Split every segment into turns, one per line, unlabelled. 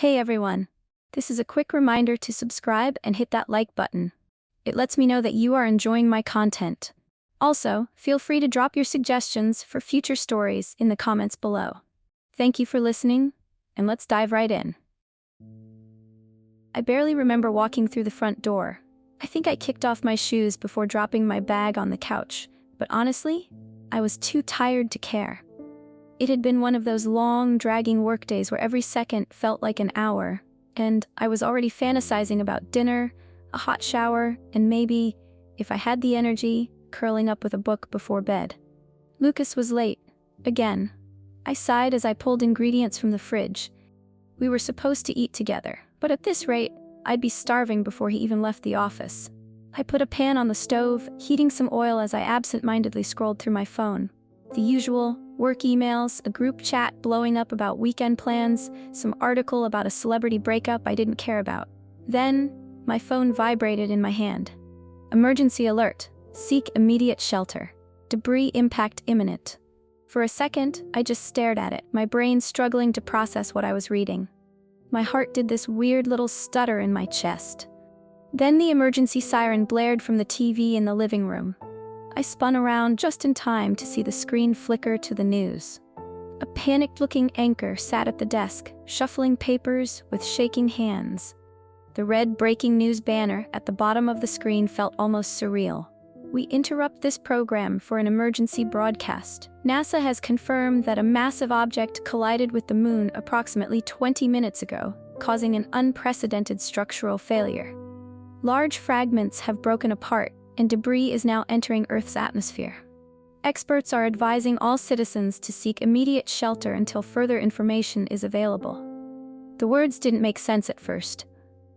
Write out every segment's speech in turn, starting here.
Hey everyone! This is a quick reminder to subscribe and hit that like button. It lets me know that you are enjoying my content. Also, feel free to drop your suggestions for future stories in the comments below. Thank you for listening, and let's dive right in. I barely remember walking through the front door. I think I kicked off my shoes before dropping my bag on the couch, but honestly, I was too tired to care. It had been one of those long, dragging workdays where every second felt like an hour, and I was already fantasizing about dinner, a hot shower, and maybe, if I had the energy, curling up with a book before bed. Lucas was late. Again. I sighed as I pulled ingredients from the fridge. We were supposed to eat together, but at this rate, I'd be starving before he even left the office. I put a pan on the stove, heating some oil as I absent-mindedly scrolled through my phone. The usual, work emails, a group chat blowing up about weekend plans, some article about a celebrity breakup I didn't care about. Then, my phone vibrated in my hand. Emergency alert. Seek immediate shelter. Debris impact imminent. For a second, I just stared at it, my brain struggling to process what I was reading. My heart did this weird little stutter in my chest. Then the emergency siren blared from the TV in the living room. I spun around just in time to see the screen flicker to the news. A panicked-looking anchor sat at the desk, shuffling papers with shaking hands. The red breaking news banner at the bottom of the screen felt almost surreal. We interrupt this program for an emergency broadcast. NASA has confirmed that a massive object collided with the moon approximately 20 minutes ago, causing an unprecedented structural failure. Large fragments have broken apart, and debris is now entering Earth's atmosphere. Experts are advising all citizens to seek immediate shelter until further information is available. The words didn't make sense at first.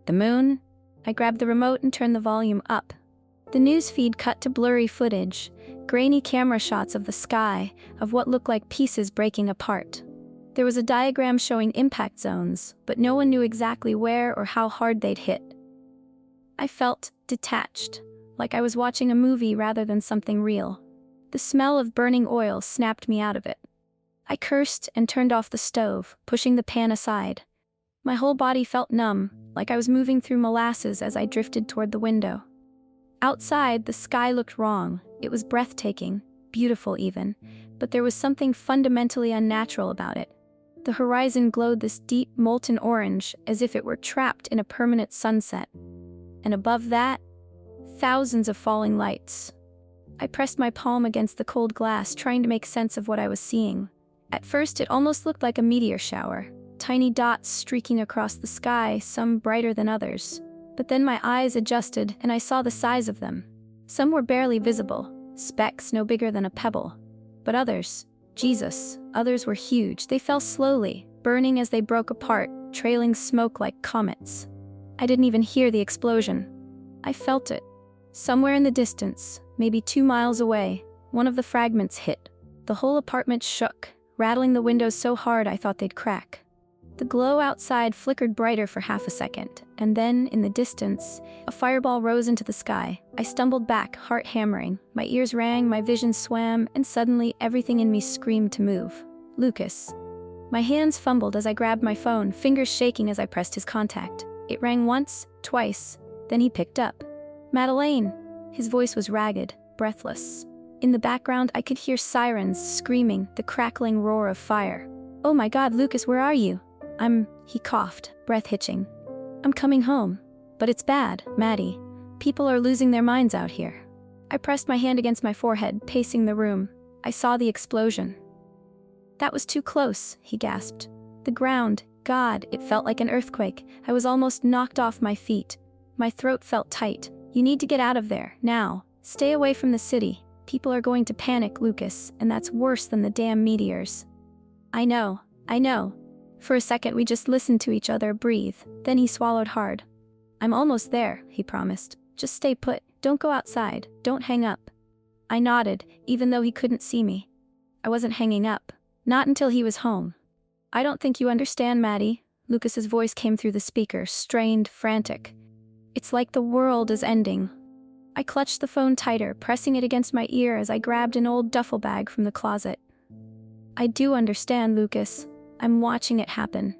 The moon? I grabbed the remote and turned the volume up. The news feed cut to blurry footage, grainy camera shots of the sky, of what looked like pieces breaking apart. There was a diagram showing impact zones, but no one knew exactly where or how hard they'd hit. I felt detached, like I was watching a movie rather than something real. The smell of burning oil snapped me out of it. I cursed and turned off the stove, pushing the pan aside. My whole body felt numb, like I was moving through molasses as I drifted toward the window. Outside, the sky looked wrong. It was breathtaking, beautiful even, but there was something fundamentally unnatural about it. The horizon glowed this deep, molten orange, as if it were trapped in a permanent sunset. And above that, thousands of falling lights. I pressed my palm against the cold glass, trying to make sense of what I was seeing. At first, it almost looked like a meteor shower, tiny dots streaking across the sky, some brighter than others. But then my eyes adjusted, and I saw the size of them. Some were barely visible, specks no bigger than a pebble. But others, Jesus, others were huge. They fell slowly, burning as they broke apart, trailing smoke like comets. I didn't even hear the explosion. I felt it. Somewhere in the distance, maybe 2 miles away, one of the fragments hit. The whole apartment shook, rattling the windows so hard I thought they'd crack. The glow outside flickered brighter for half a second, and then, in the distance, a fireball rose into the sky. I stumbled back, heart hammering. My ears rang, my vision swam, and suddenly everything in me screamed to move. Lucas. My hands fumbled as I grabbed my phone, fingers shaking as I pressed his contact. It rang once, twice, then he picked up. Madeleine! His voice was ragged, breathless. In the background, I could hear sirens screaming, the crackling roar of fire. Oh my God, Lucas, where are you? He coughed, breath hitching. I'm coming home. But it's bad, Maddie. People are losing their minds out here. I pressed my hand against my forehead, pacing the room. I saw the explosion. That was too close, he gasped. The ground, God, it felt like an earthquake. I was almost knocked off my feet. My throat felt tight. You need to get out of there, now. Stay away from the city. People are going to panic, Lucas, and that's worse than the damn meteors. I know. For a second we just listened to each other breathe, then he swallowed hard. I'm almost there, he promised. Just stay put, don't go outside, don't hang up. I nodded, even though he couldn't see me. I wasn't hanging up. Not until he was home. I don't think you understand, Maddie. Lucas's voice came through the speaker, strained, frantic. It's like the world is ending. I clutched the phone tighter, pressing it against my ear as I grabbed an old duffel bag from the closet. I do understand, Lucas. I'm watching it happen.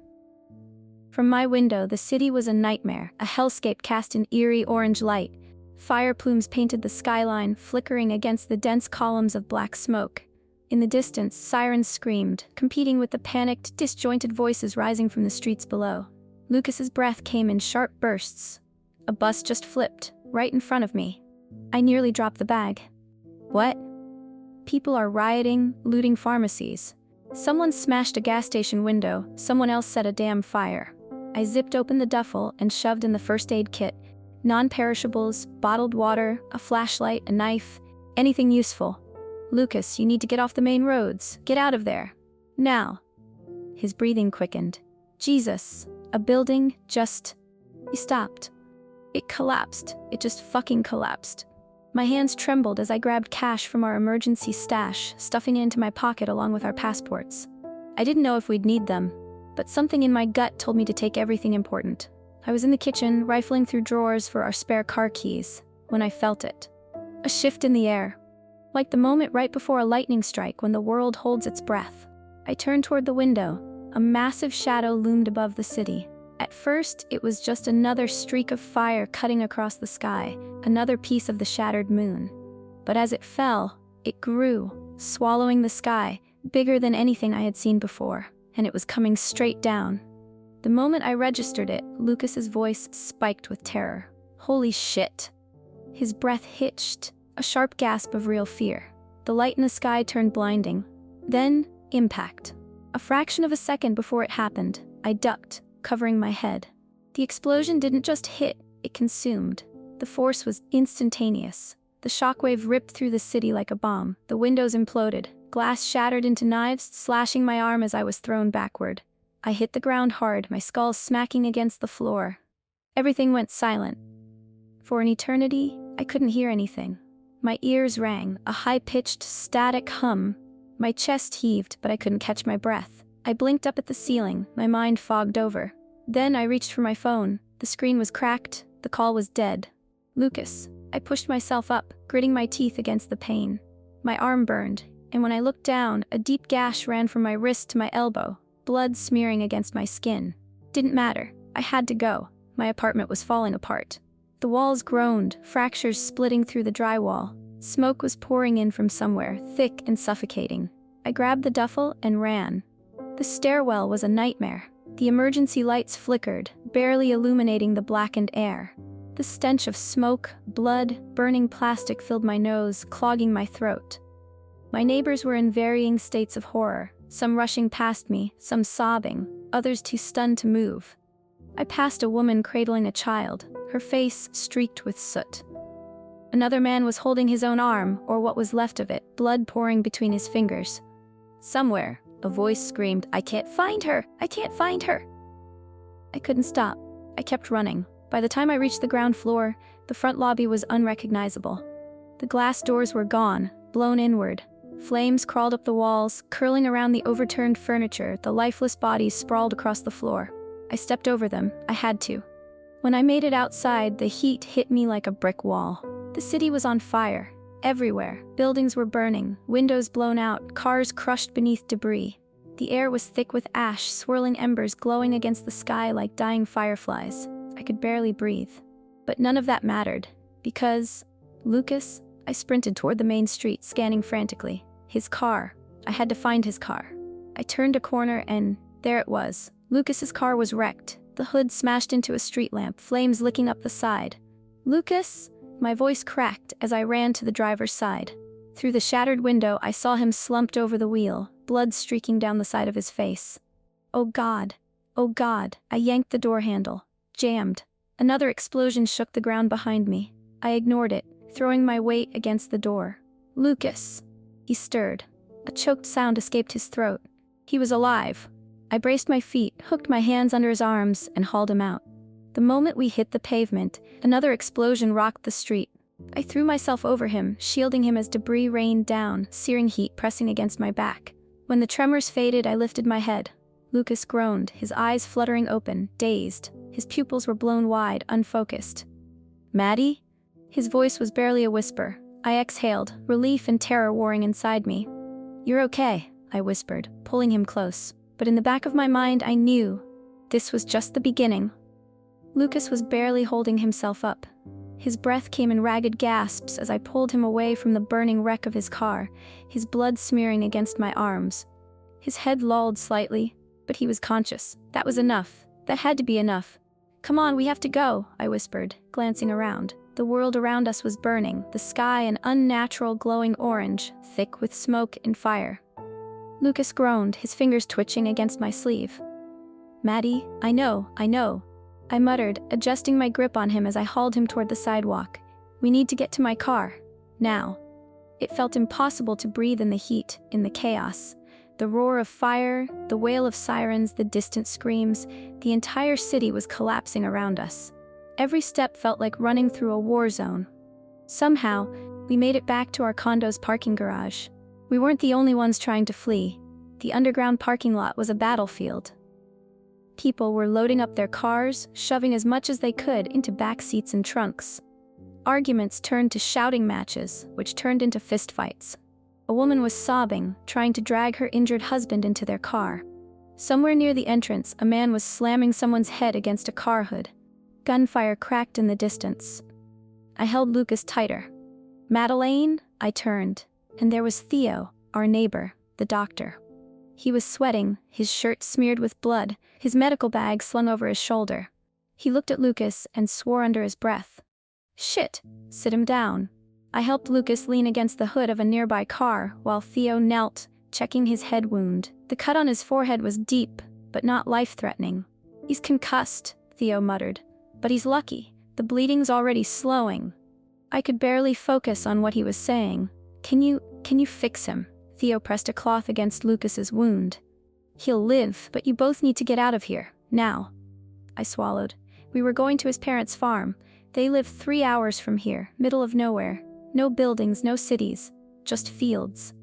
From my window, the city was a nightmare, a hellscape cast in eerie orange light. Fire plumes painted the skyline, flickering against the dense columns of black smoke. In the distance, sirens screamed, competing with the panicked, disjointed voices rising from the streets below. Lucas's breath came in sharp bursts. A bus just flipped, right in front of me. I nearly dropped the bag. What? People are rioting, looting pharmacies. Someone smashed a gas station window, someone else set a damn fire. I zipped open the duffel and shoved in the first aid kit. Non-perishables, bottled water, a flashlight, a knife, anything useful. Lucas, you need to get off the main roads. Get out of there. Now. His breathing quickened. Jesus. A building just... He stopped. It collapsed. It just fucking collapsed. My hands trembled as I grabbed cash from our emergency stash, stuffing it into my pocket along with our passports. I didn't know if we'd need them, but something in my gut told me to take everything important. I was in the kitchen, rifling through drawers for our spare car keys, when I felt it. A shift in the air. Like the moment right before a lightning strike when the world holds its breath. I turned toward the window. A massive shadow loomed above the city. At first, it was just another streak of fire cutting across the sky, another piece of the shattered moon. But as it fell, it grew, swallowing the sky, bigger than anything I had seen before, and it was coming straight down. The moment I registered it, Lucas's voice spiked with terror. Holy shit. His breath hitched, a sharp gasp of real fear. The light in the sky turned blinding. Then, impact. A fraction of a second before it happened, I ducked, covering my head. The explosion didn't just hit, it consumed. The force was instantaneous. The shockwave ripped through the city like a bomb. The windows imploded. Glass shattered into knives, slashing my arm as I was thrown backward. I hit the ground hard, my skull smacking against the floor. Everything went silent. For an eternity, I couldn't hear anything. My ears rang, a high-pitched, static hum. My chest heaved, but I couldn't catch my breath. I blinked up at the ceiling, my mind fogged over. Then I reached for my phone. The screen was cracked, the call was dead. Lucas. I pushed myself up, gritting my teeth against the pain. My arm burned, and when I looked down, a deep gash ran from my wrist to my elbow, blood smearing against my skin. Didn't matter. I had to go. My apartment was falling apart. The walls groaned, fractures splitting through the drywall. Smoke was pouring in from somewhere, thick and suffocating. I grabbed the duffel and ran. The stairwell was a nightmare. The emergency lights flickered, barely illuminating the blackened air. The stench of smoke, blood, burning plastic filled my nose, clogging my throat. My neighbors were in varying states of horror, some rushing past me, some sobbing, others too stunned to move. I passed a woman cradling a child, her face streaked with soot. Another man was holding his own arm, or what was left of it, blood pouring between his fingers. Somewhere, a voice screamed, "I can't find her! I can't find her!" I couldn't stop. I kept running. By the time I reached the ground floor, the front lobby was unrecognizable. The glass doors were gone, blown inward. Flames crawled up the walls, curling around the overturned furniture, the lifeless bodies sprawled across the floor. I stepped over them. I had to. When I made it outside, the heat hit me like a brick wall. The city was on fire. Everywhere. Buildings were burning, windows blown out, cars crushed beneath debris. The air was thick with ash, swirling embers glowing against the sky like dying fireflies. I could barely breathe. But none of that mattered. Because... Lucas? I sprinted toward the main street, scanning frantically. His car. I had to find his car. I turned a corner and... there it was. Lucas's car was wrecked. The hood smashed into a street lamp, flames licking up the side. "Lucas?" My voice cracked as I ran to the driver's side. Through the shattered window, I saw him slumped over the wheel, blood streaking down the side of his face. Oh God. Oh God. I yanked the door handle. Jammed. Another explosion shook the ground behind me. I ignored it, throwing my weight against the door. "Lucas." He stirred. A choked sound escaped his throat. He was alive. I braced my feet, hooked my hands under his arms, and hauled him out. The moment we hit the pavement, another explosion rocked the street. I threw myself over him, shielding him as debris rained down, searing heat pressing against my back. When the tremors faded, I lifted my head. Lucas groaned, his eyes fluttering open, dazed. His pupils were blown wide, unfocused. "Maddie?" His voice was barely a whisper. I exhaled, relief and terror warring inside me. "You're okay," I whispered, pulling him close. But in the back of my mind, I knew This was just the beginning. Lucas was barely holding himself up. His breath came in ragged gasps as I pulled him away from the burning wreck of his car, his blood smearing against my arms. His head lolled slightly, but he was conscious. That was enough. That had to be enough. "Come on, we have to go," I whispered, glancing around. The world around us was burning, the sky an unnatural glowing orange, thick with smoke and fire. Lucas groaned, his fingers twitching against my sleeve. "Maddie, I know," I muttered, adjusting my grip on him as I hauled him toward the sidewalk. "We need to get to my car. Now." It felt impossible to breathe in the heat, in the chaos. The roar of fire, the wail of sirens, the distant screams, the entire city was collapsing around us. Every step felt like running through a war zone. Somehow, we made it back to our condo's parking garage. We weren't the only ones trying to flee. The underground parking lot was a battlefield. People were loading up their cars, shoving as much as they could into back seats and trunks. Arguments turned to shouting matches, which turned into fistfights. A woman was sobbing, trying to drag her injured husband into their car. Somewhere near the entrance, a man was slamming someone's head against a car hood. Gunfire cracked in the distance. I held Lucas tighter. "Madeleine?" I turned, and there was Theo, our neighbor, the doctor. He was sweating, his shirt smeared with blood, his medical bag slung over his shoulder. He looked at Lucas and swore under his breath. "Shit, sit him down." I helped Lucas lean against the hood of a nearby car while Theo knelt, checking his head wound. The cut on his forehead was deep, but not life-threatening. "He's concussed," Theo muttered. "But he's lucky. The bleeding's already slowing." I could barely focus on what he was saying. Can you fix him?" Theo pressed a cloth against Lucas's wound. "He'll live, but you both need to get out of here, now." I swallowed. We were going to his parents' farm. They live 3 hours from here, middle of nowhere. No buildings, no cities, just fields.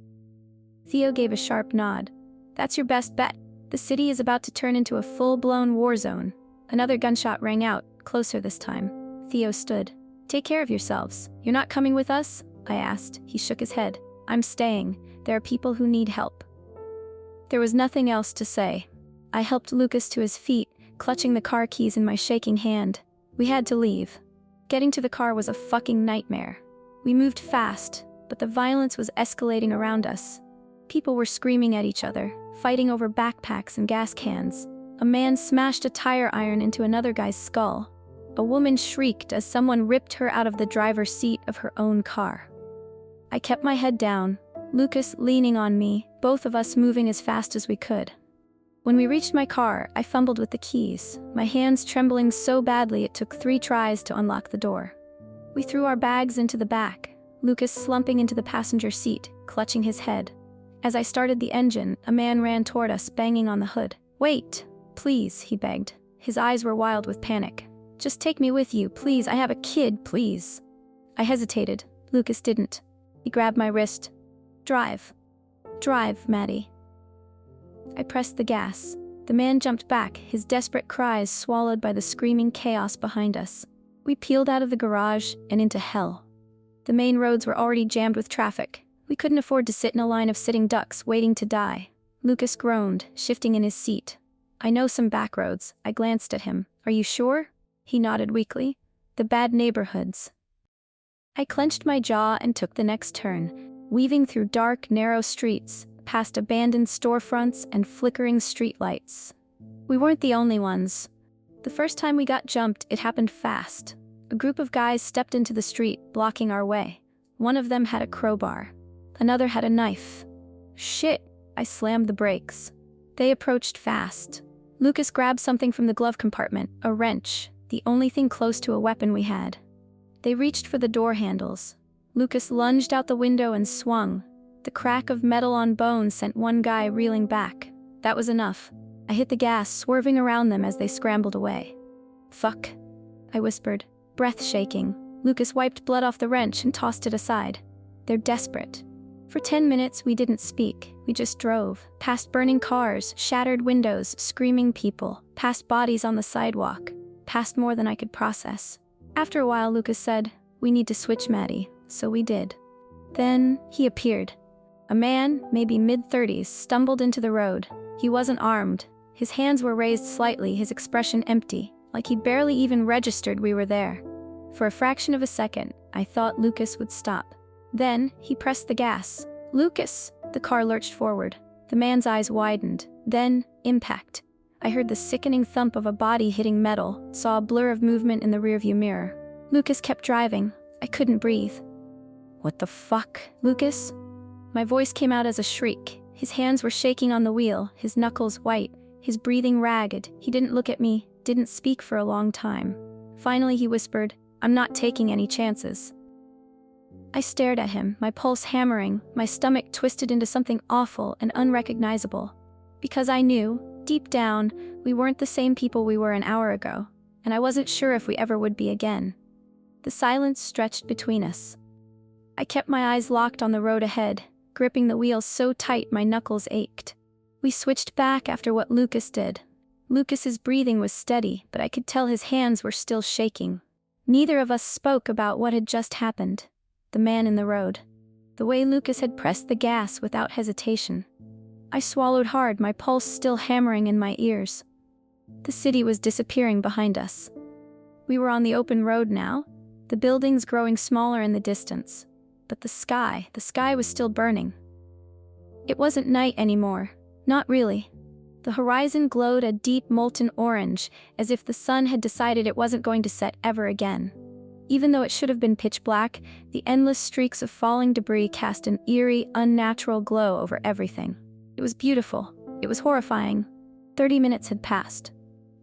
Theo gave a sharp nod. "That's your best bet. The city is about to turn into a full-blown war zone." Another gunshot rang out, closer this time. Theo stood. "Take care of yourselves. You're not coming with us?" I asked. He shook his head. "I'm staying. There are people who need help." There was nothing else to say. I helped Lucas to his feet, clutching the car keys in my shaking hand. We had to leave. Getting to the car was a fucking nightmare. We moved fast, but the violence was escalating around us. People were screaming at each other, fighting over backpacks and gas cans. A man smashed a tire iron into another guy's skull. A woman shrieked as someone ripped her out of the driver's seat of her own car. I kept my head down, Lucas leaning on me, both of us moving as fast as we could. When we reached my car, I fumbled with the keys, my hands trembling so badly it took 3 tries to unlock the door. We threw our bags into the back, Lucas slumping into the passenger seat, clutching his head. As I started the engine, a man ran toward us, banging on the hood. "Wait, please," he begged. His eyes were wild with panic. "Just take me with you, please. I have a kid, please." I hesitated. Lucas didn't. He grabbed my wrist. Drive, Maddie." I pressed the gas. The man jumped back, his desperate cries swallowed by the screaming chaos behind us. We peeled out of the garage and into hell. The main roads were already jammed with traffic. We couldn't afford to sit in a line of sitting ducks waiting to die. Lucas groaned, shifting in his seat. "I know some back roads." I glanced at him. "Are you sure?" He nodded weakly. "The bad neighborhoods." I clenched my jaw and took the next turn, weaving through dark, narrow streets, past abandoned storefronts and flickering streetlights. We weren't the only ones. The first time we got jumped, it happened fast. A group of guys stepped into the street, blocking our way. One of them had a crowbar. Another had a knife. "Shit!" I slammed the brakes. They approached fast. Lucas grabbed something from the glove compartment, a wrench, the only thing close to a weapon we had. They reached for the door handles. Lucas lunged out the window and swung. The crack of metal on bone sent one guy reeling back. That was enough. I hit the gas, swerving around them as they scrambled away. "Fuck," I whispered, breath shaking. Lucas wiped blood off the wrench and tossed it aside. "They're desperate." For 10 minutes we didn't speak. We just drove, past burning cars, shattered windows, screaming people, past bodies on the sidewalk, past more than I could process. After a while, Lucas said, "We need to switch, Maddie." So we did. Then he appeared. A man, maybe mid-30s, stumbled into the road. He wasn't armed. His hands were raised slightly, his expression empty, like he barely even registered we were there. For a fraction of a second, I thought Lucas would stop. Then, he pressed the gas. "Lucas!" The car lurched forward. The man's eyes widened. Then, impact. I heard the sickening thump of a body hitting metal, saw a blur of movement in the rearview mirror. Lucas kept driving. I couldn't breathe. "What the fuck, Lucas?" My voice came out as a shriek. His hands were shaking on the wheel, his knuckles white, his breathing ragged. He didn't look at me, didn't speak for a long time. Finally he whispered, "I'm not taking any chances." I stared at him, my pulse hammering, my stomach twisted into something awful and unrecognizable. Because I knew, deep down, we weren't the same people we were an hour ago, and I wasn't sure if we ever would be again. The silence stretched between us. I kept my eyes locked on the road ahead, gripping the wheel so tight my knuckles ached. We switched back after what Lucas did. Lucas's breathing was steady, but I could tell his hands were still shaking. Neither of us spoke about what had just happened. The man in the road. The way Lucas had pressed the gas without hesitation. I swallowed hard, my pulse still hammering in my ears. The city was disappearing behind us. We were on the open road now, the buildings growing smaller in the distance. But the sky was still burning. It wasn't night anymore. Not really. The horizon glowed a deep molten orange, as if the sun had decided it wasn't going to set ever again. Even though it should have been pitch black, the endless streaks of falling debris cast an eerie, unnatural glow over everything. It was beautiful. It was horrifying. 30 minutes had passed.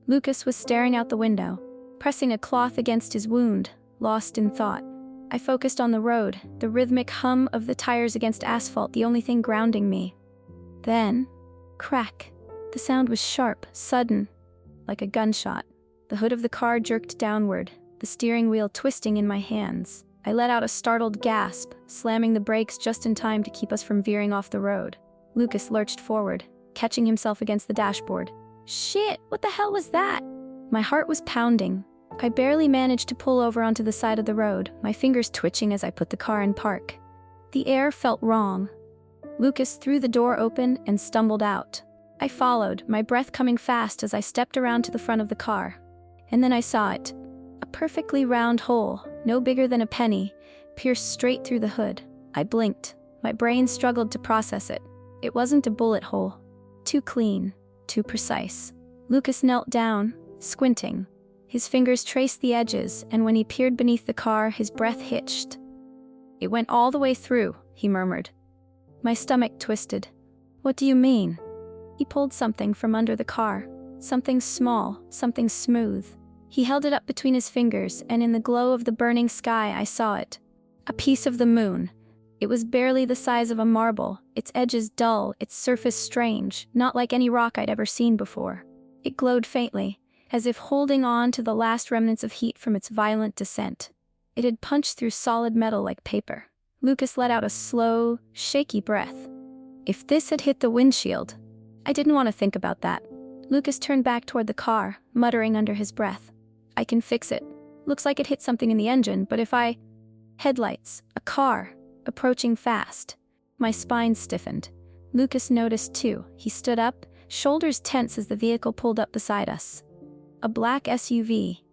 Lucas was staring out the window, pressing a cloth against his wound, lost in thought. I focused on the road, the rhythmic hum of the tires against asphalt, the only thing grounding me. Then, crack. The sound was sharp, sudden, like a gunshot. The hood of the car jerked downward, the steering wheel twisting in my hands. I let out a startled gasp, slamming the brakes just in time to keep us from veering off the road. Lucas lurched forward, catching himself against the dashboard. "Shit, what the hell was that?" My heart was pounding. I barely managed to pull over onto the side of the road, my fingers twitching as I put the car in park. The air felt wrong. Lucas threw the door open and stumbled out. I followed, my breath coming fast as I stepped around to the front of the car. And then I saw it. A perfectly round hole, no bigger than a penny, pierced straight through the hood. I blinked. My brain struggled to process it. It wasn't a bullet hole. Too clean, too precise. Lucas knelt down, squinting. His fingers traced the edges, and when he peered beneath the car, his breath hitched. "It went all the way through," he murmured. My stomach twisted. "What do you mean?" He pulled something from under the car. Something small, something smooth. He held it up between his fingers, and in the glow of the burning sky I saw it. A piece of the moon. It was barely the size of a marble, its edges dull, its surface strange, not like any rock I'd ever seen before. It glowed faintly, as if holding on to the last remnants of heat from its violent descent. It had punched through solid metal like paper. Lucas let out a slow, shaky breath. If this had hit the windshield... I didn't want to think about that. Lucas turned back toward the car, muttering under his breath. "I can fix it. Looks like it hit something in the engine, but if I..." Headlights. A car. Approaching fast. My spine stiffened. Lucas noticed too. He stood up, shoulders tense as the vehicle pulled up beside us. A black SUV.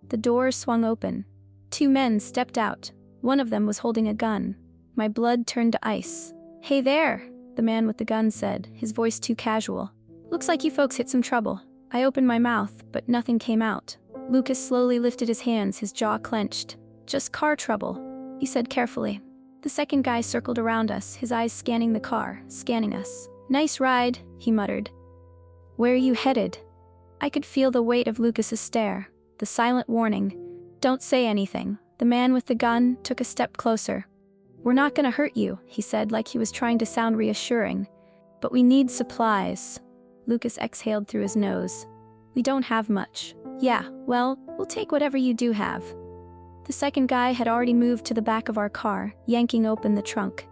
The doors swung open. 2 men stepped out. One of them was holding a gun. My blood turned to ice. "Hey there," the man with the gun said, his voice too casual. "Looks like you folks hit some trouble." I opened my mouth, but nothing came out. Lucas slowly lifted his hands, his jaw clenched. "Just car trouble," he said carefully. The second guy circled around us, his eyes scanning the car, scanning us. "Nice ride," he muttered. "Where are you headed?" I could feel the weight of Lucas's stare, the silent warning. "Don't say anything." The man with the gun took a step closer. "We're not gonna hurt you," he said like he was trying to sound reassuring. "But we need supplies." Lucas exhaled through his nose. "We don't have much." "Yeah, well, we'll take whatever you do have." The second guy had already moved to the back of our car, yanking open the trunk.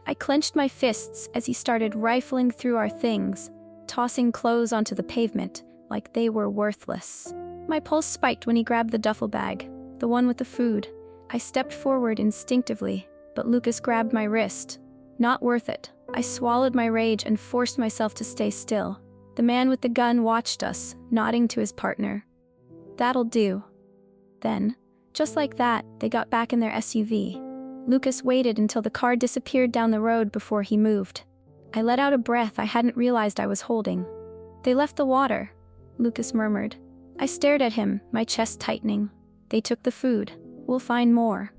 I clenched my fists as he started rifling through our things, tossing clothes onto the pavement like they were worthless. My pulse spiked when he grabbed the duffel bag, the one with the food. I stepped forward instinctively, but Lucas grabbed my wrist. "Not worth it." I swallowed my rage and forced myself to stay still. The man with the gun watched us, nodding to his partner. "That'll do." Then, just like that, they got back in their SUV. Lucas waited until the car disappeared down the road before he moved. I let out a breath I hadn't realized I was holding. "They left the water," Lucas murmured. I stared at him, my chest tightening. "They took the food. We'll find more."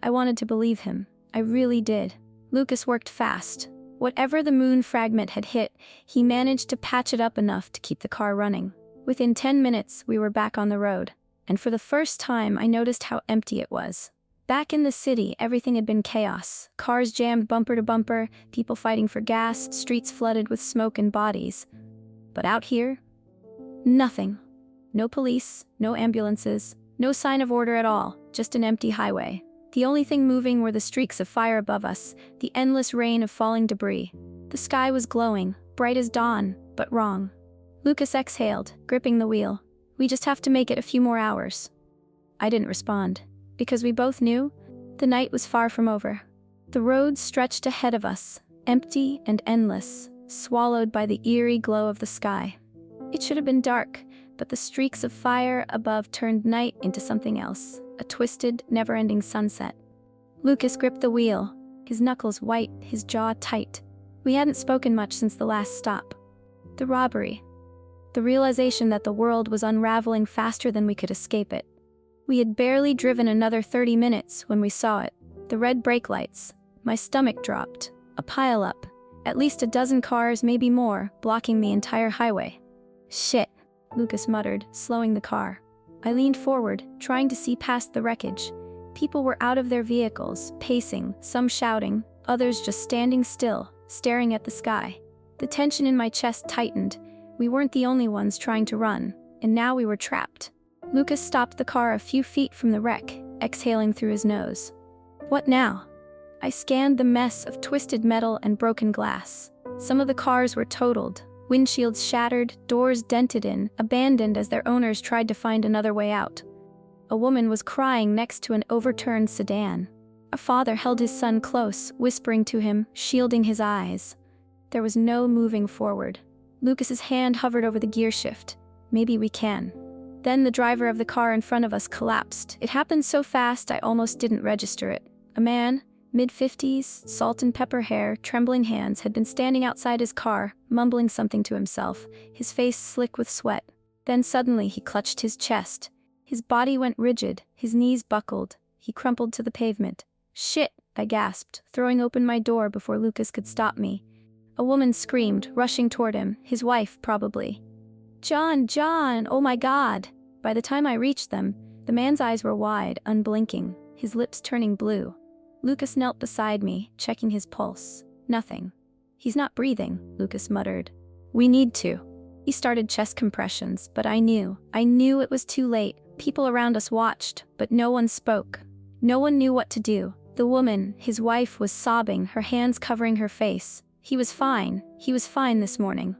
I wanted to believe him. I really did. Lucas worked fast. Whatever the moon fragment had hit, he managed to patch it up enough to keep the car running. Within 10 minutes, we were back on the road, and for the first time I noticed how empty it was. Back in the city, everything had been chaos. Cars jammed bumper to bumper, people fighting for gas, streets flooded with smoke and bodies. But out here, nothing. No police, no ambulances, no sign of order at all, just an empty highway. The only thing moving were the streaks of fire above us, the endless rain of falling debris. The sky was glowing, bright as dawn, but wrong. Lucas exhaled, gripping the wheel. "We just have to make it a few more hours." I didn't respond, because we both knew the night was far from over. The road stretched ahead of us, empty and endless, swallowed by the eerie glow of the sky. It should have been dark, but the streaks of fire above turned night into something else, a twisted, never-ending sunset. Lucas gripped the wheel, his knuckles white, his jaw tight. We hadn't spoken much since the last stop. The robbery. The realization that the world was unraveling faster than we could escape it. We had barely driven another 30 minutes when we saw it. The red brake lights. My stomach dropped. A pile-up. At least a dozen cars, maybe more, blocking the entire highway. "Shit," Lucas muttered, slowing the car. I leaned forward, trying to see past the wreckage. People were out of their vehicles, pacing, some shouting, others just standing still, staring at the sky. The tension in my chest tightened. We weren't the only ones trying to run, and now we were trapped. Lucas stopped the car a few feet from the wreck, exhaling through his nose. "What now?" I scanned the mess of twisted metal and broken glass. Some of the cars were totaled. Windshields shattered, doors dented in, abandoned as their owners tried to find another way out. A woman was crying next to an overturned sedan. A father held his son close, whispering to him, shielding his eyes. There was no moving forward. Lucas's hand hovered over the gear shift. "Maybe we can." Then the driver of the car in front of us collapsed. It happened so fast I almost didn't register it. A man, mid-50s, salt and pepper hair, trembling hands, had been standing outside his car, mumbling something to himself, his face slick with sweat. Then suddenly he clutched his chest. His body went rigid, his knees buckled. He crumpled to the pavement. "Shit," I gasped, throwing open my door before Lucas could stop me. A woman screamed, rushing toward him, his wife probably. "John, John, oh my God!" By the time I reached them, the man's eyes were wide, unblinking, his lips turning blue. Lucas knelt beside me, checking his pulse. Nothing. "He's not breathing," Lucas muttered. "We need to." He started chest compressions, but I knew it was too late. People around us watched, but no one spoke. No one knew what to do. The woman, his wife, was sobbing, her hands covering her face. He was fine this morning.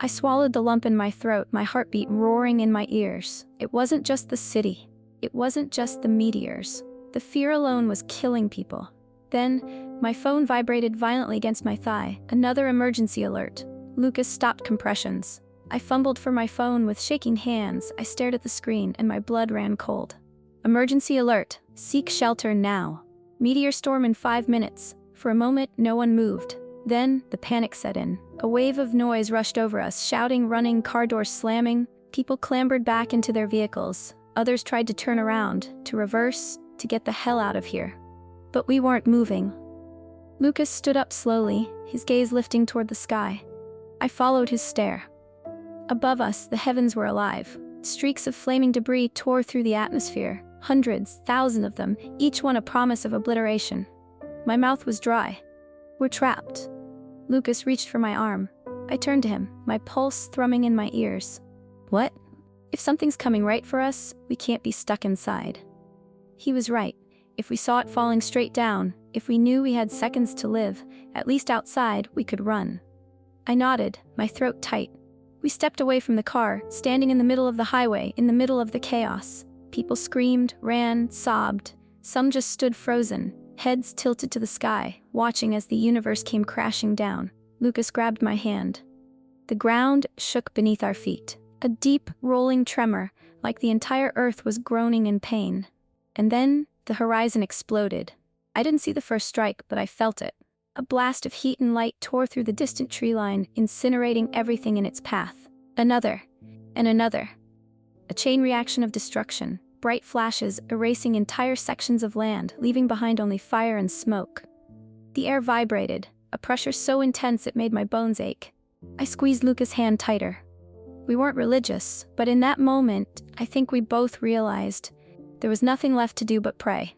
I swallowed the lump in my throat, my heartbeat roaring in my ears. It wasn't just the city. It wasn't just the meteors. The fear alone was killing people. Then, my phone vibrated violently against my thigh. Another emergency alert. Lucas stopped compressions. I fumbled for my phone with shaking hands. I stared at the screen and my blood ran cold. "Emergency alert. Seek shelter now. Meteor storm in 5 minutes." For a moment, no one moved. Then, the panic set in. A wave of noise rushed over us, shouting, running, car doors slamming. People clambered back into their vehicles. Others tried to turn around, to reverse, to get the hell out of here. But we weren't moving. Lucas stood up slowly, his gaze lifting toward the sky. I followed his stare. Above us, the heavens were alive. Streaks of flaming debris tore through the atmosphere. Hundreds, thousands of them, each one a promise of obliteration. My mouth was dry. "We're trapped." Lucas reached for my arm. I turned to him, my pulse thrumming in my ears. "What? If something's coming right for us, we can't be stuck inside." He was right. If we saw it falling straight down, if we knew we had seconds to live, at least outside, we could run. I nodded, my throat tight. We stepped away from the car, standing in the middle of the highway, in the middle of the chaos. People screamed, ran, sobbed. Some just stood frozen, heads tilted to the sky, watching as the universe came crashing down. Lucas grabbed my hand. The ground shook beneath our feet. A deep, rolling tremor, like the entire earth was groaning in pain. And then, the horizon exploded. I didn't see the first strike, but I felt it. A blast of heat and light tore through the distant tree line, incinerating everything in its path. Another, and another. A chain reaction of destruction, bright flashes erasing entire sections of land, leaving behind only fire and smoke. The air vibrated, a pressure so intense it made my bones ache. I squeezed Lucas' hand tighter. We weren't religious, but in that moment, I think we both realized there was nothing left to do but pray.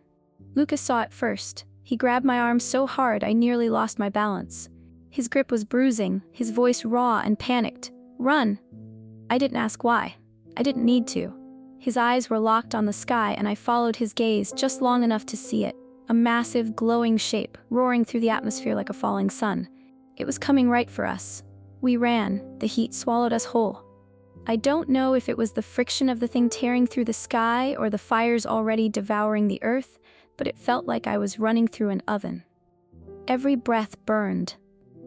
Lucas saw it first. He grabbed my arm so hard I nearly lost my balance. His grip was bruising, his voice raw and panicked. "Run!" I didn't ask why. I didn't need to. His eyes were locked on the sky and I followed his gaze just long enough to see it. A massive, glowing shape, roaring through the atmosphere like a falling sun. It was coming right for us. We ran. The heat swallowed us whole. I don't know if it was the friction of the thing tearing through the sky or the fires already devouring the earth, but it felt like I was running through an oven. Every breath burned.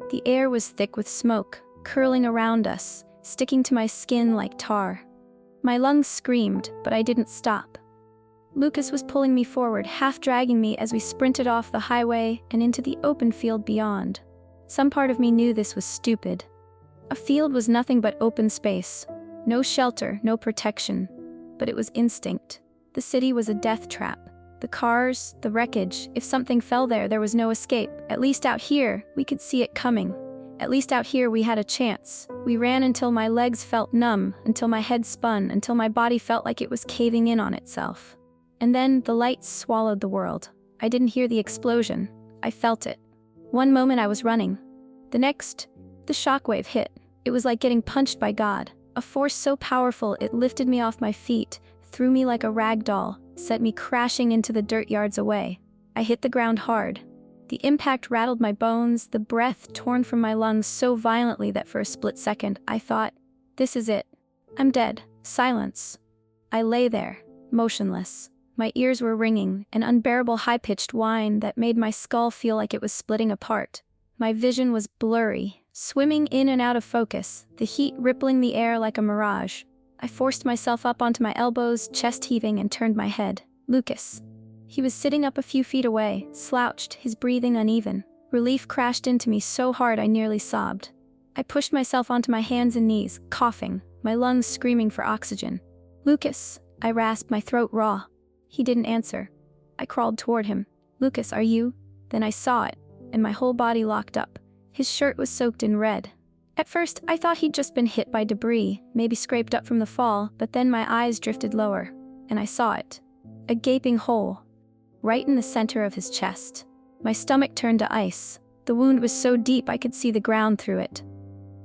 The air was thick with smoke, curling around us, sticking to my skin like tar. My lungs screamed, but I didn't stop. Lucas was pulling me forward, half dragging me as we sprinted off the highway and into the open field beyond. Some part of me knew this was stupid. A field was nothing but open space. No shelter, no protection. But it was instinct. The city was a death trap. The cars, the wreckage, if something fell there, there was no escape. At least out here, we could see it coming. At least out here we had a chance. We ran until my legs felt numb, until my head spun, until my body felt like it was caving in on itself. And then the lights swallowed the world. I didn't hear the explosion. I felt it. One moment I was running. The next, the shockwave hit. It was like getting punched by God. A force so powerful it lifted me off my feet, threw me like a rag doll, sent me crashing into the dirt yards away. I hit the ground hard. The impact rattled my bones, the breath torn from my lungs so violently that for a split second I thought, this is it. I'm dead. Silence. I lay there, motionless. My ears were ringing, an unbearable high-pitched whine that made my skull feel like it was splitting apart. My vision was blurry, swimming in and out of focus, the heat rippling the air like a mirage. I forced myself up onto my elbows, chest heaving, and turned my head. Lucas. He was sitting up a few feet away, slouched, his breathing uneven. Relief crashed into me so hard I nearly sobbed. I pushed myself onto my hands and knees, coughing, my lungs screaming for oxygen. "Lucas," I rasped, my throat raw. He didn't answer. I crawled toward him. "Lucas, are you?" Then I saw it, and my whole body locked up. His shirt was soaked in red. At first, I thought he'd just been hit by debris, maybe scraped up from the fall, but then my eyes drifted lower, and I saw it. A gaping hole, right in the center of his chest. My stomach turned to ice. The wound was so deep I could see the ground through it.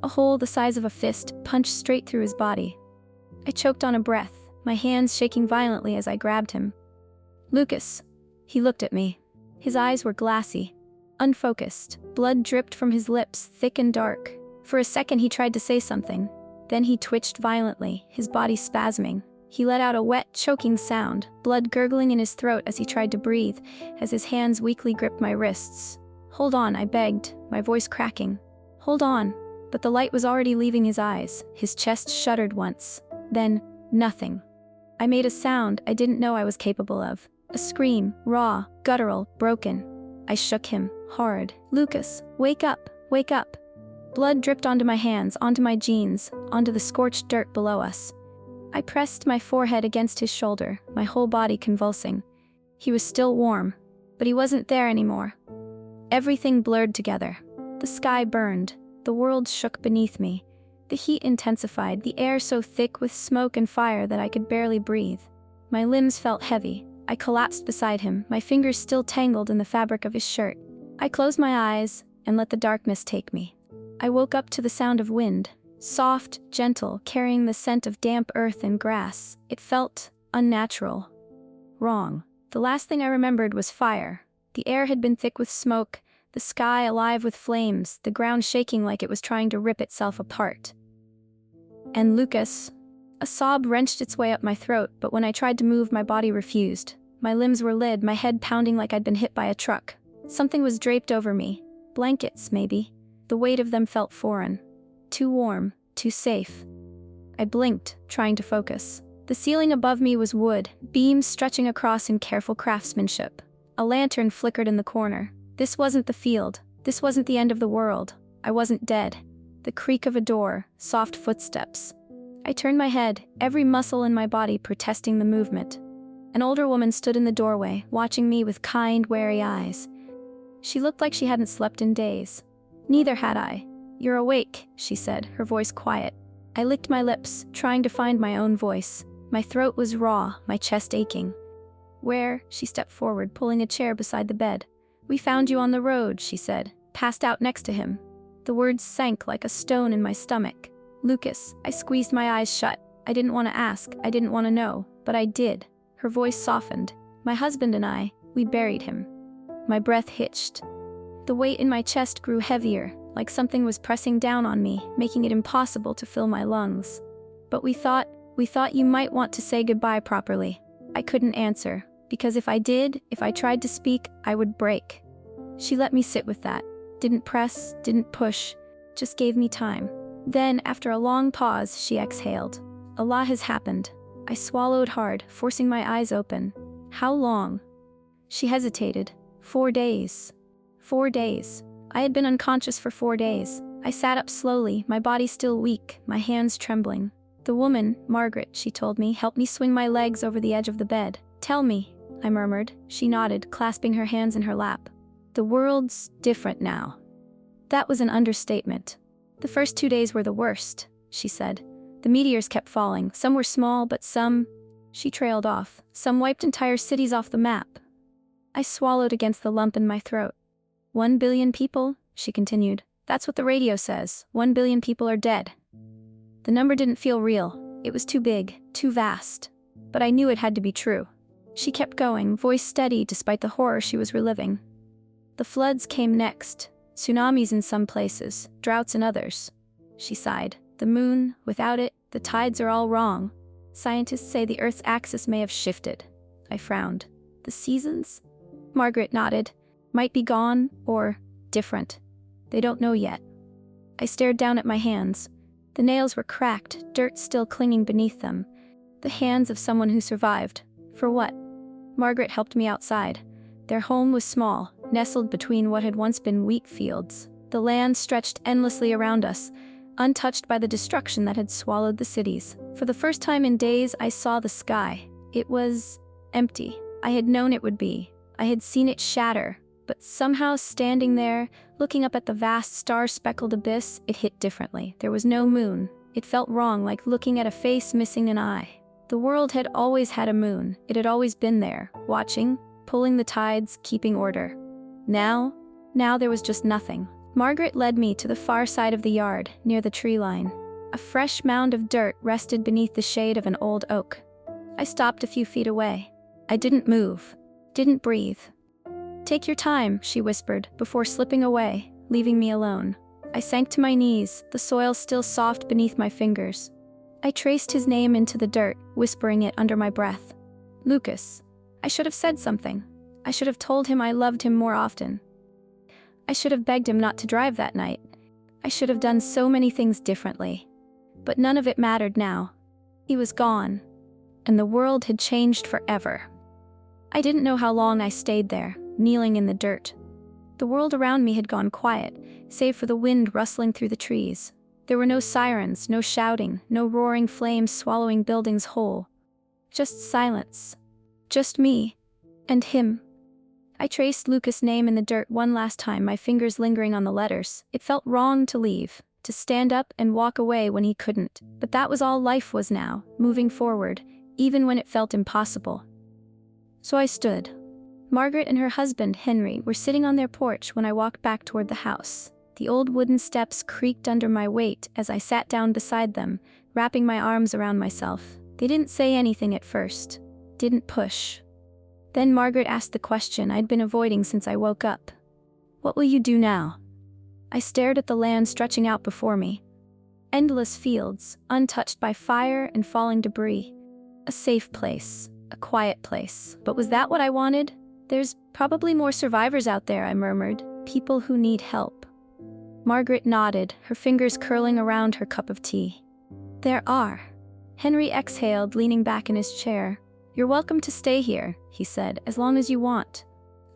A hole the size of a fist punched straight through his body. I choked on a breath, my hands shaking violently as I grabbed him. "Lucas." He looked at me. His eyes were glassy, unfocused. Blood dripped from his lips, thick and dark. For a second he tried to say something. Then he twitched violently, his body spasming. He let out a wet, choking sound, blood gurgling in his throat as he tried to breathe, as his hands weakly gripped my wrists. "Hold on," I begged, my voice cracking. "Hold on." But the light was already leaving his eyes. His chest shuddered once. Then, nothing. I made a sound I didn't know I was capable of. A scream, raw, guttural, broken. I shook him, hard. "Lucas, wake up, wake up." Blood dripped onto my hands, onto my jeans, onto the scorched dirt below us. I pressed my forehead against his shoulder, my whole body convulsing. He was still warm, but he wasn't there anymore. Everything blurred together. The sky burned. The world shook beneath me. The heat intensified, the air so thick with smoke and fire that I could barely breathe. My limbs felt heavy. I collapsed beside him, my fingers still tangled in the fabric of his shirt. I closed my eyes and let the darkness take me. I woke up to the sound of wind. Soft, gentle, carrying the scent of damp earth and grass. It felt unnatural. Wrong. The last thing I remembered was fire. The air had been thick with smoke, the sky alive with flames, the ground shaking like it was trying to rip itself apart. And Lucas. A sob wrenched its way up my throat, but when I tried to move, my body refused. My limbs were limp, my head pounding like I'd been hit by a truck. Something was draped over me. Blankets, maybe. The weight of them felt foreign. too warm, too safe. I blinked, trying to focus. The ceiling above me was wood, beams stretching across in careful craftsmanship. A lantern flickered in the corner. This wasn't the field. This wasn't the end of the world. I wasn't dead. The creak of a door, soft footsteps. I turned my head, every muscle in my body protesting the movement. An older woman stood in the doorway, watching me with kind, wary eyes. She looked like she hadn't slept in days. Neither had I. "You're awake," she said, her voice quiet. I licked my lips, trying to find my own voice. My throat was raw, my chest aching. "Where?" She stepped forward, pulling a chair beside the bed. "We found you on the road," she said, passed out next to him. The words sank like a stone in my stomach. "Lucas." I squeezed my eyes shut. I didn't want to ask, I didn't want to know, but I did. Her voice softened. "My husband and I, we buried him." My breath hitched. The weight in my chest grew heavier, like something was pressing down on me, making it impossible to fill my lungs. "But we thought you might want to say goodbye properly." I couldn't answer, because if I did, if I tried to speak, I would break. She let me sit with that. Didn't press, didn't push, just gave me time. Then, after a long pause, she exhaled. "A lot has happened." I swallowed hard, forcing my eyes open. "How long?" She hesitated. 4 days. 4 days. I had been unconscious for 4 days. I sat up slowly, my body still weak, my hands trembling. "The woman, Margaret," she told me, helped me swing my legs over the edge of the bed. "Tell me," I murmured. She nodded, clasping her hands in her lap. "The world's different now." That was an understatement. "The first 2 days were the worst," she said. "The meteors kept falling. Some were small, but some—" She trailed off. "Some wiped entire cities off the map." I swallowed against the lump in my throat. 1 billion people, she continued. "That's what the radio says. 1 billion people are dead." The number didn't feel real. It was too big, too vast. But I knew it had to be true. She kept going, voice steady despite the horror she was reliving. "The floods came next. Tsunamis in some places, droughts in others." She sighed. "The moon, without it, the tides are all wrong. Scientists say the Earth's axis may have shifted." I frowned. "The seasons?" Margaret nodded. "Might be gone, or different. They don't know yet." I stared down at my hands. The nails were cracked, dirt still clinging beneath them. The hands of someone who survived. For what? Margaret helped me outside. Their home was small, nestled between what had once been wheat fields. The land stretched endlessly around us, untouched by the destruction that had swallowed the cities. For the first time in days, I saw the sky. It was empty. I had known it would be. I had seen it shatter. But somehow, standing there, looking up at the vast star-speckled abyss, it hit differently. There was no moon. It felt wrong, like looking at a face missing an eye. The world had always had a moon. It had always been there, watching, pulling the tides, keeping order. Now there was just nothing. Margaret led me to the far side of the yard, near the tree line. A fresh mound of dirt rested beneath the shade of an old oak. I stopped a few feet away. I didn't move, didn't breathe. "Take your time," she whispered, before slipping away, leaving me alone. I sank to my knees, the soil still soft beneath my fingers. I traced his name into the dirt, whispering it under my breath. "Lucas." I should have said something. I should have told him I loved him more often. I should have begged him not to drive that night. I should have done so many things differently. But none of it mattered now. He was gone, and the world had changed forever. I didn't know how long I stayed there, kneeling in the dirt. The world around me had gone quiet, save for the wind rustling through the trees. There were no sirens, no shouting, no roaring flames swallowing buildings whole. Just silence. Just me. And him. I traced Lucas' name in the dirt one last time, my fingers lingering on the letters. It felt wrong to leave, to stand up and walk away when he couldn't. But that was all life was now, moving forward, even when it felt impossible. So I stood. Margaret and her husband, Henry, were sitting on their porch when I walked back toward the house. The old wooden steps creaked under my weight as I sat down beside them, wrapping my arms around myself. They didn't say anything at first. Didn't push. Then Margaret asked the question I'd been avoiding since I woke up. "What will you do now?" I stared at the land stretching out before me. Endless fields, untouched by fire and falling debris. A safe place, a quiet place. But was that what I wanted? "There's probably more survivors out there," I murmured. "People who need help." Margaret nodded, her fingers curling around her cup of tea. There are. Henry exhaled, leaning back in his chair. You're welcome to stay here, he said, as long as you want.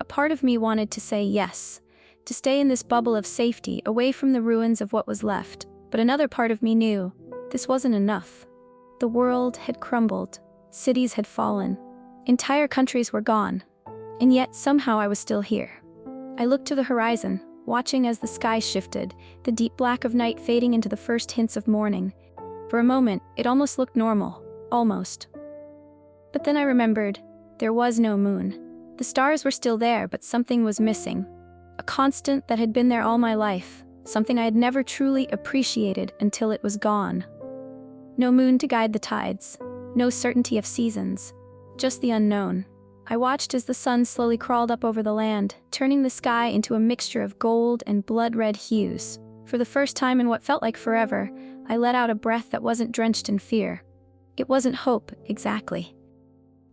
A part of me wanted to say yes, to stay in this bubble of safety, away from the ruins of what was left, but another part of me knew this wasn't enough. The world had crumbled, cities had fallen, entire countries were gone, and yet somehow I was still here. I looked to the horizon, watching as the sky shifted, the deep black of night fading into the first hints of morning. For a moment, it almost looked normal, almost. But then I remembered, there was no moon. The stars were still there, but something was missing. A constant that had been there all my life, something I had never truly appreciated until it was gone. No moon to guide the tides, no certainty of seasons, just the unknown. I watched as the sun slowly crawled up over the land, turning the sky into a mixture of gold and blood-red hues. For the first time in what felt like forever, I let out a breath that wasn't drenched in fear. It wasn't hope, exactly.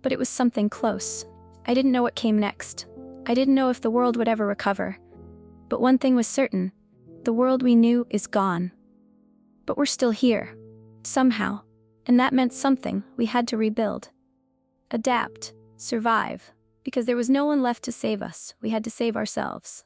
But it was something close. I didn't know what came next. I didn't know if the world would ever recover. But one thing was certain. The world we knew is gone. But we're still here. Somehow. And that meant something we had to rebuild. Adapt. Survive. Because there was no one left to save us. We had to save ourselves.